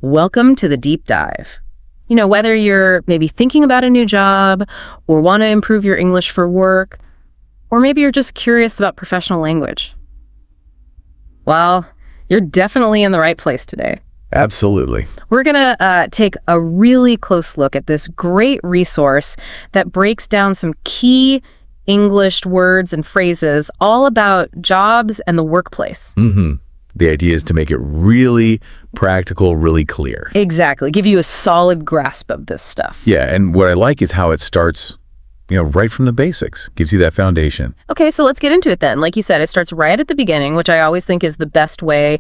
Welcome to the deep dive. You know, whether you're maybe thinking about a new job or want to improve your English for work, or maybe you're just curious about professional language. Well, you're definitely in the right place today. Absolutely. We're going to take a really close look at this great resource that breaks down some key English words and phrases all about jobs and the workplace. Mm-hmm. The idea is to make it really practical, really clear. Exactly. Give you a solid grasp of this stuff. Yeah, and what I like is how it starts, right from the basics. Gives you that foundation. Okay, so let's get into it then. Like you said, it starts right at the beginning, which I always think is the best way,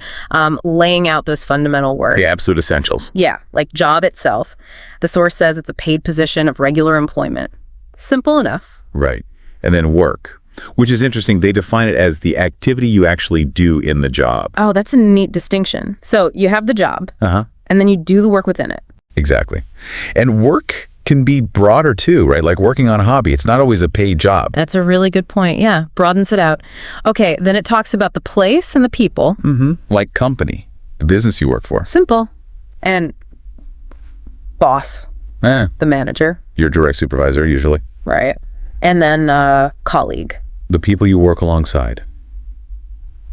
laying out those fundamental words. The absolute essentials. Yeah, like job itself. The source says it's a paid position of regular employment. Simple enough. Right. And then work, which is interesting. They define it as the activity you actually do in the job. Oh, that's a neat distinction. So you have the job, and then you do the work within it. Exactly. And work can be broader too, right? Like working on a hobby. It's not always a paid job. That's a really good point. Yeah, broadens it out. Okay, then it talks about the place and the people. Like company, the business you work for. Simple. And boss, the manager. Your direct supervisor, usually. Right. And then colleague. The people you work alongside.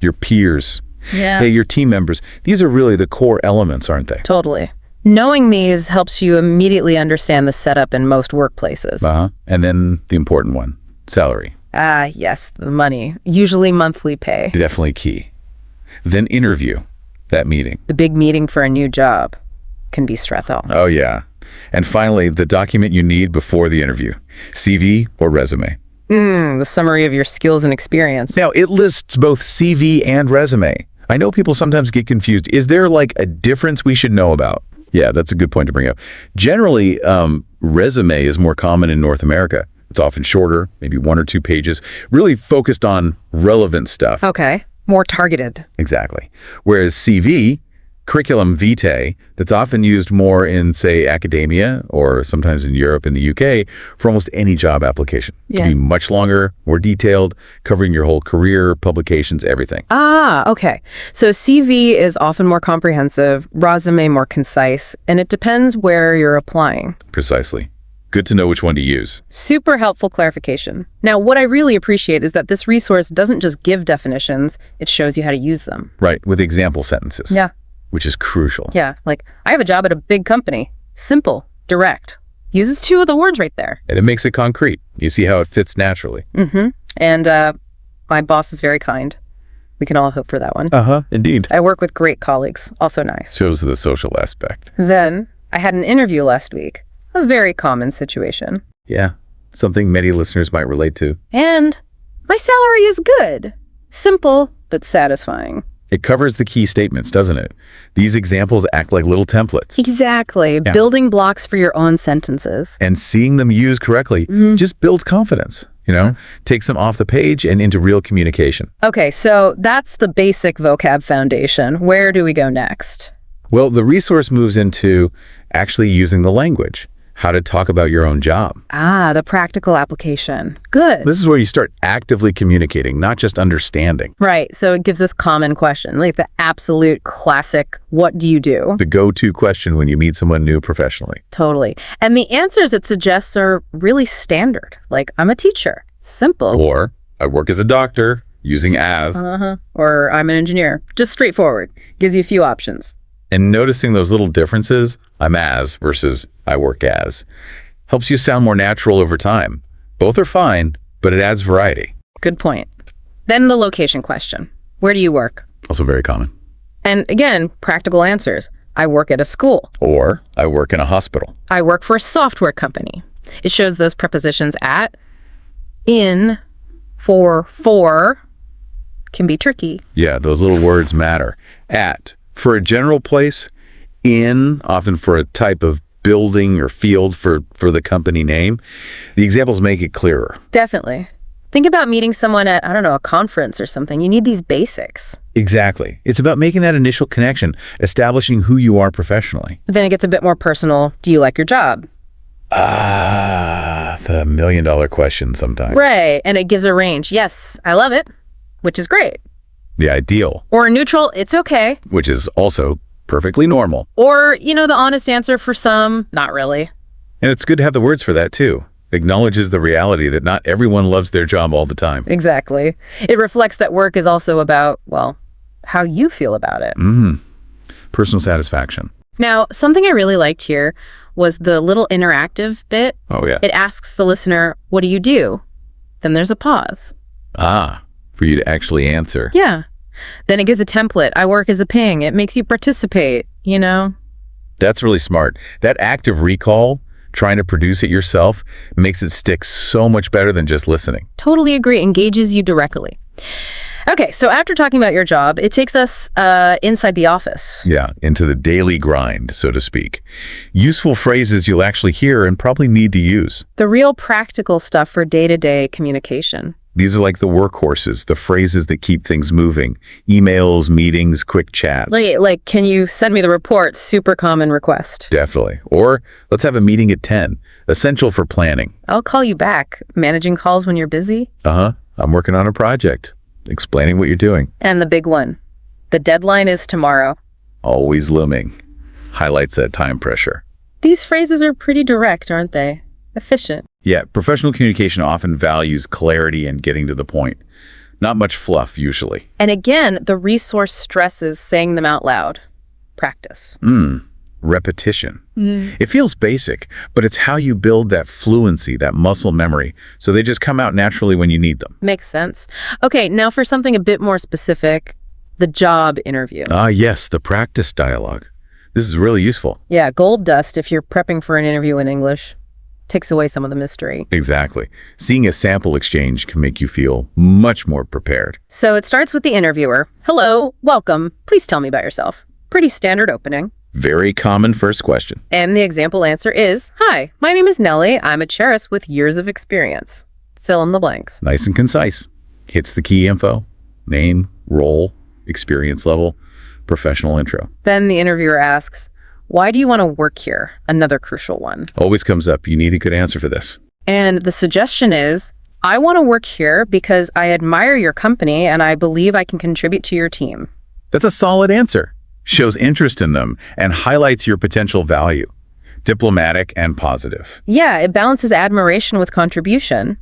Your peers. Yeah. Hey, your team members. These are really the core elements, aren't they? Totally. Knowing these helps you immediately understand the setup in most workplaces. And then the important one, salary. Yes, the money. Usually monthly pay. Definitely key. Then interview, that meeting. The big meeting for a new job can be stressful. Oh, yeah. And finally, the document you need before the interview, CV or resume. The summary of your skills and experience. Now, it lists both CV and resume. I know people sometimes get confused. Is there like a difference we should know about? Yeah, that's a good point to bring up. Generally, resume is more common in North America. It's often shorter, maybe 1 or 2 pages, really focused on relevant stuff. Okay, more targeted. Exactly. Whereas CV, curriculum vitae, that's often used more in, say, academia or sometimes in Europe and the UK for almost any job application. It can be much longer, more detailed, covering your whole career, publications, everything. Okay. So CV is often more comprehensive, resume more concise, and it depends where you're applying. Precisely. Good to know which one to use. Super helpful clarification. Now, what I really appreciate is that this resource doesn't just give definitions, it shows you how to use them. Right, with example sentences. Yeah. Which is crucial. Yeah, like, I have a job at a big company. Simple, direct. Uses 2 of the words right there. And it makes it concrete. You see how it fits naturally. And my boss is very kind. We can all hope for that one. Indeed. I work with great colleagues. Also nice. Shows the social aspect. Then, I had an interview last week. A very common situation. Yeah, something many listeners might relate to. And my salary is good. Simple, but satisfying. It covers the key statements, doesn't it? These examples act like little templates. Exactly. Yeah. Building blocks for your own sentences. And seeing them used correctly just builds confidence, Takes them off the page and into real communication. Okay, so that's the basic vocab foundation. Where do we go next? Well, the resource moves into actually using the language. How to talk about your own job. The practical application. Good. This is where you start actively communicating, not just understanding. Right. So it gives us common question, like the absolute classic, what do you do? The go-to question when you meet someone new professionally. Totally. And the answers it suggests are really standard. Like, I'm a teacher. Simple. Or, I work as a doctor, using as. Or, I'm an engineer. Just straightforward. Gives you a few options. And noticing those little differences, I'm as versus I work as, helps you sound more natural over time. Both are fine, but it adds variety. Good point. Then the location question. Where do you work? Also very common. And again, practical answers. I work at a school. Or I work in a hospital. I work for a software company. It shows those prepositions at, in, for can be tricky. Yeah, those little words matter. At. For a general place, in, often for a type of building or field for the company name. The examples make it clearer. Definitely. Think about meeting someone at, a conference or something. You need these basics. Exactly. It's about making that initial connection, establishing who you are professionally. But then it gets a bit more personal. Do you like your job? The $1 million question sometimes. Right. And it gives a range. Yes, I love it, which is great. The ideal. Or neutral, it's okay. Which is also Perfectly normal. Or, the honest answer for some, not really. And it's good to have the words for that, too. Acknowledges the reality that not everyone loves their job all the time. Exactly. It reflects that work is also about, well, how you feel about it. Personal satisfaction. Now, something I really liked here was the little interactive bit. Oh, yeah. It asks the listener, what do you do? Then there's a pause. For you to actually answer. Yeah. Then it gives a template. I work as a ping. It makes you participate, That's really smart. That active recall, trying to produce it yourself, makes it stick so much better than just listening. Totally agree. Engages you directly. Okay, so after talking about your job, it takes us inside the office. Yeah, into the daily grind, so to speak. Useful phrases you'll actually hear and probably need to use. The real practical stuff for day-to-day communication. These are like the workhorses, the phrases that keep things moving. Emails, meetings, quick chats. Like, can you send me the report? Super common request. Definitely. Or, let's have a meeting at 10. Essential for planning. I'll call you back. Managing calls when you're busy. I'm working on a project. Explaining what you're doing. And the big one. The deadline is tomorrow. Always looming. Highlights that time pressure. These phrases are pretty direct, aren't they? Efficient. Yeah, professional communication often values clarity and getting to the point. Not much fluff, usually. And again, the resource stresses saying them out loud. Practice. Repetition. It feels basic, but it's how you build that fluency, that muscle memory, so they just come out naturally when you need them. Makes sense. Okay, now for something a bit more specific, the job interview. Yes, the practice dialogue. This is really useful. Yeah, gold dust if you're prepping for an interview in English. Takes away some of the mystery. Exactly. Seeing a sample exchange can make you feel much more prepared. So it starts with the interviewer. Hello, welcome. Please tell me about yourself. Pretty standard opening. Very common first question. And the example answer is, hi, my name is Nellie. I'm a chairist with years of experience. Fill in the blanks. Nice and concise. Hits the key info. Name, role, experience level, professional intro. Then the interviewer asks, why do you want to work here? Another crucial one. Always comes up. You need a good answer for this. And the suggestion is, I want to work here because I admire your company and I believe I can contribute to your team. That's a solid answer. Shows interest in them and highlights your potential value. Diplomatic and positive. Yeah, it balances admiration with contribution.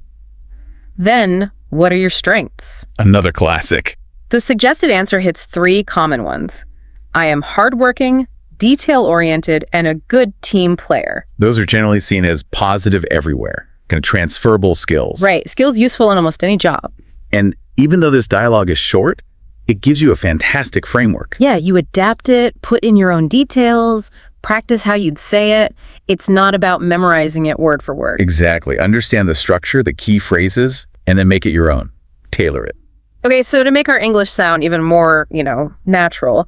Then, what are your strengths? Another classic. The suggested answer hits 3 common ones. I am hardworking, detail-oriented, and a good team player. Those are generally seen as positive everywhere, kind of transferable skills. Right, skills useful in almost any job. And even though this dialogue is short, it gives you a fantastic framework. Yeah, you adapt it, put in your own details, practice how you'd say it. It's not about memorizing it word for word. Exactly. Understand the structure, the key phrases, and then make it your own. Tailor it. Okay, so to make our English sound even more, natural,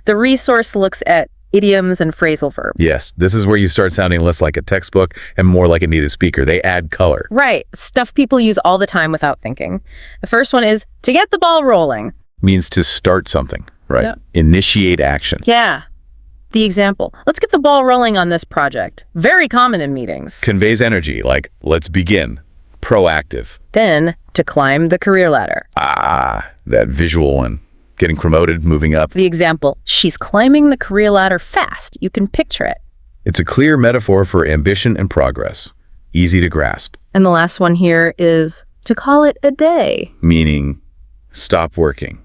the resource looks at idioms and phrasal verbs. Yes, this is where you start sounding less like a textbook and more like a native speaker. They add color. Right, stuff people use all the time without thinking. The first one is to get the ball rolling. Means to start something, right? Yep. Initiate action. Yeah. The example, let's get the ball rolling on this project. Very common in meetings. Conveys energy, like, let's begin. Proactive. Then, to climb the career ladder. That visual one. Getting promoted, moving up. The example, she's climbing the career ladder fast. You can picture it. It's a clear metaphor for ambition and progress. Easy to grasp. And the last one here is to call it a day. Meaning, stop working.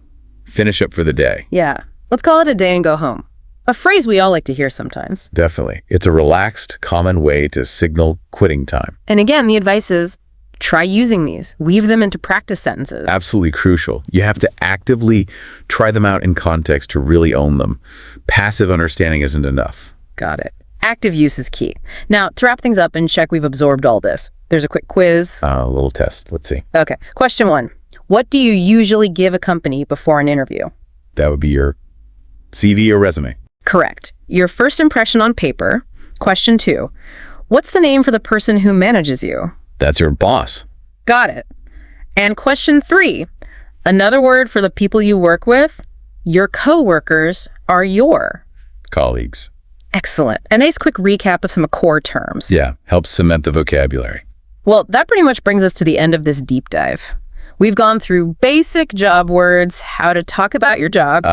Finish up for the day. Yeah. Let's call it a day and go home. A phrase we all like to hear sometimes. Definitely. It's a relaxed, common way to signal quitting time. And again, the advice is try using these. Weave them into practice sentences. Absolutely crucial. You have to actively try them out in context to really own them. Passive understanding isn't enough. Got it. Active use is key. Now, to wrap things up and check we've absorbed all this, there's a quick quiz. A little test. Let's see. Okay. Question 1. What do you usually give a company before an interview? That would be your CV or resume. Correct. Your first impression on paper. Question 2. What's the name for the person who manages you? That's your boss. Got it. And question 3. Another word for the people you work with. Your coworkers are your Colleagues. Excellent. A nice quick recap of some core terms. Yeah, helps cement the vocabulary. Well, that pretty much brings us to the end of this deep dive. We've gone through basic job words, how to talk about your job.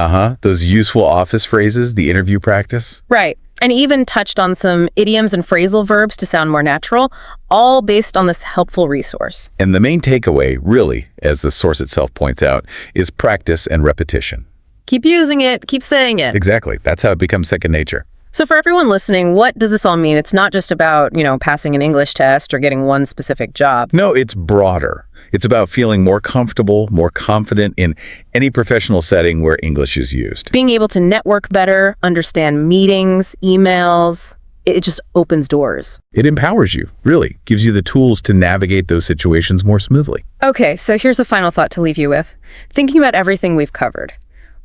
Those useful office phrases, the interview practice. Right. And even touched on some idioms and phrasal verbs to sound more natural, all based on this helpful resource. And the main takeaway, really, as the source itself points out, is practice and repetition. Keep using it, keep saying it. Exactly. That's how it becomes second nature. So for everyone listening, what does this all mean? It's not just about, passing an English test or getting one specific job. No, it's broader. It's about feeling more comfortable, more confident in any professional setting where English is used. Being able to network better, understand meetings, emails, it just opens doors. It empowers you, really, gives you the tools to navigate those situations more smoothly. Okay, so here's a final thought to leave you with. Thinking about everything we've covered,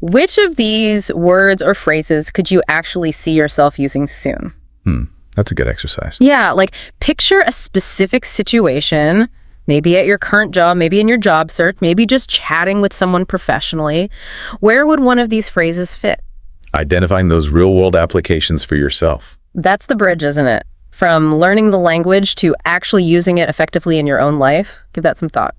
which of these words or phrases could you actually see yourself using soon? That's a good exercise. Yeah, like picture a specific situation, maybe at your current job, maybe in your job search, maybe just chatting with someone professionally. Where would one of these phrases fit? Identifying those real-world applications for yourself. That's the bridge, isn't it? From learning the language to actually using it effectively in your own life. Give that some thought.